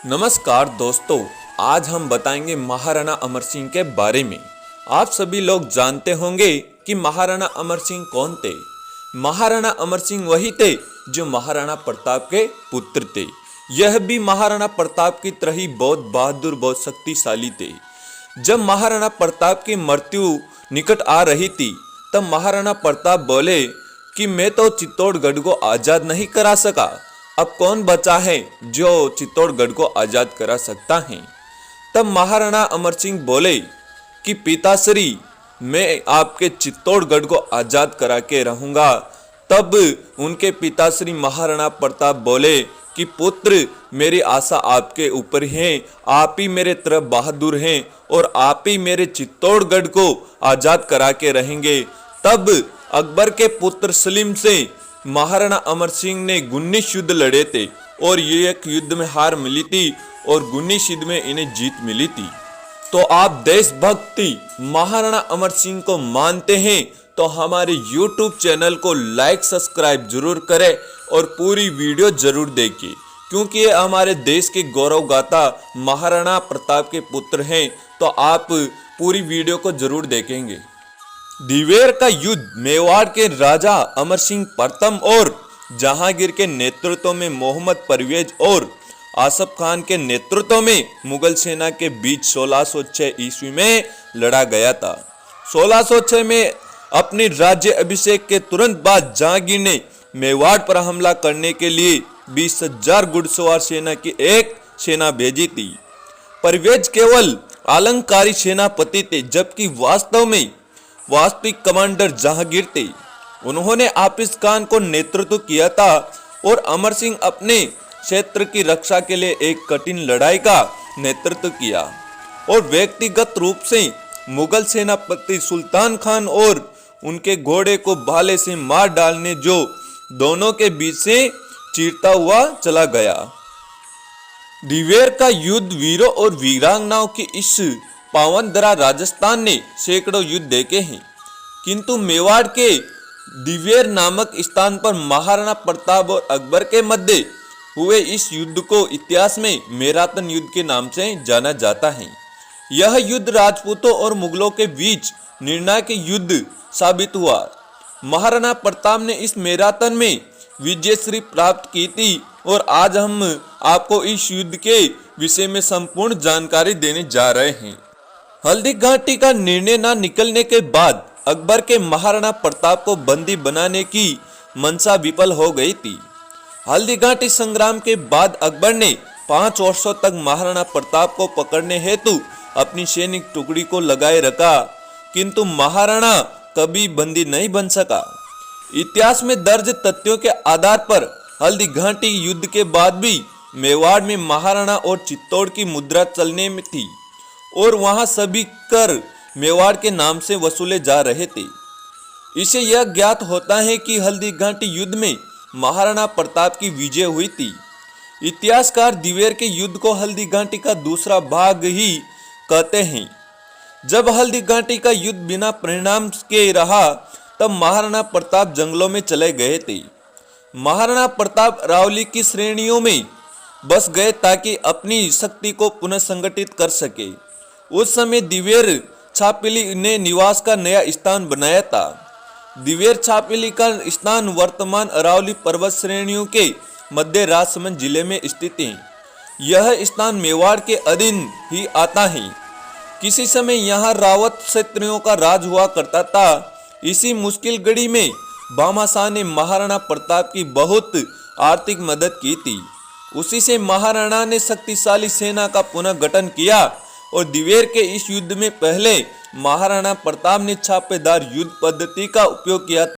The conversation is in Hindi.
नमस्कार दोस्तों, आज हम बताएंगे महाराणा अमर सिंह के बारे में। आप सभी लोग जानते होंगे कि महाराणा अमर सिंह कौन थे। महाराणा अमर सिंह वही थे जो महाराणा प्रताप के पुत्र थे। यह भी महाराणा प्रताप की तरह ही बहुत बहादुर, बहुत शक्तिशाली थे। जब महाराणा प्रताप की मृत्यु निकट आ रही थी तब महाराणा प्रताप बोले कि मैं तो चित्तौड़गढ़ को आजाद नहीं करा सका, अब कौन बचा है जो चित्तौड़गढ़ को आजाद करा सकता है। तब महाराणा अमर सिंह बोले कि पिताश्री, मैं आपके चित्तौड़गढ़ को आजाद करा के रहूंगा। तब उनके पिताश्री महाराणा प्रताप बोले कि पुत्र, मेरी आशा आपके ऊपर है, आप ही मेरे तरफ बहादुर हैं और आप ही मेरे चित्तौड़गढ़ को आजाद करा के रहेंगे। तब अकबर के पुत्र सलीम से महाराणा अमर सिंह ने 19 युद्ध लड़े थे और ये एक युद्ध में हार मिली थी और 19 युद्ध में इन्हें जीत मिली थी। तो आप देशभक्ति महाराणा अमर सिंह को मानते हैं तो हमारे YouTube चैनल को लाइक सब्सक्राइब जरूर करें और पूरी वीडियो जरूर देखिए, क्योंकि ये हमारे देश के गौरव गाथा महाराणा प्रताप के पुत्र हैं। तो आप पूरी वीडियो को जरूर देखेंगे। दिवेर का युद्ध मेवाड़ के राजा अमर सिंह प्रथम और जहांगीर के नेतृत्व में मोहम्मद परवेज और आसफ खान के नेतृत्व में मुगल सेना के बीच 1606 ईस्वी में लड़ा गया था। 1606 में अपने राज्य अभिषेक के तुरंत बाद जहांगीर ने मेवाड़ पर हमला करने के लिए 20,000 घुड़सवार सेना की एक सेना भेजी थी। परवेज केवल आलंकारी सेनापति थे, जबकि वास्तविक कमांडर जहांगीर थे। उन्होंने आफिस खान को नेतृत्व किया था और अमर सिंह अपने क्षेत्र की रक्षा के लिए एक कठिन लड़ाई का नेतृत्व किया और व्यक्तिगत रूप से मुगल सेनापति सुल्तान खान और उनके घोड़े को भाले से मार डालने जो दोनों के बीच से चीरता हुआ चला गया। दिवेर का युद्ध वीरों और वीरांगनाओं की इस पावन धरा राजस्थान ने सैकड़ों युद्ध देखे हैं, किंतु मेवाड़ के दिवेर नामक स्थान पर महाराणा प्रताप और अकबर के मध्य हुए इस युद्ध को इतिहास में मैराथन युद्ध के नाम से जाना जाता है। यह युद्ध राजपूतों और मुगलों के बीच निर्णायक युद्ध साबित हुआ। महाराणा प्रताप ने इस मैराथन में विजयश्री प्राप्त की थी और आज हम आपको इस युद्ध के विषय में संपूर्ण जानकारी देने जा रहे हैं। हल्दी घाटी का निर्णय न निकलने के बाद अकबर के महाराणा प्रताप को बंदी बनाने की मंशा विफल हो गई थी। हल्दी घाटी संग्राम के बाद अकबर ने 5 वर्षों तक महाराणा प्रताप को पकड़ने हेतु अपनी सैनिक टुकड़ी को लगाए रखा, किंतु महाराणा कभी बंदी नहीं बन सका। इतिहास में दर्ज तथ्यों के आधार पर हल्दी घाटी युद्ध के बाद भी मेवाड़ में महाराणा और चित्तौड़ की मुद्रा चलने में थी और वहां सभी कर मेवाड़ के नाम से वसूले जा रहे थे। इसे यह ज्ञात होता है कि हल्दी घाटी युद्ध में महाराणा प्रताप की विजय हुई थी। इतिहासकार दिवेर के युद्ध को हल्दी घाटी का दूसरा भाग ही कहते हैं। जब हल्दी घाटी का युद्ध बिना परिणाम के रहा तब महाराणा प्रताप जंगलों में चले गए थे। महाराणा प्रताप अरावली की श्रेणियों में बस गए ताकि अपनी शक्ति को पुनः संगठित कर सके। उस समय दिवेर छापिली ने निवास का नया स्थान बनाया था। दिवेर छापिली का स्थान वर्तमान अरावली पर्वत श्रेणियों के मध्य राजसमंद जिले में स्थित है। यह स्थान मेवाड़ के अधीन ही आता है। किसी समय यहाँ रावत क्षत्रियों का राज हुआ करता था। इसी मुश्किल घड़ी में भामाशाह ने महाराणा प्रताप की बहुत आर्थिक मदद की थी। उसी से महाराणा ने शक्तिशाली सेना का पुनः गठन किया और दिवेर के इस युद्ध में पहले महाराणा प्रताप ने छापेदार युद्ध पद्धति का उपयोग किया।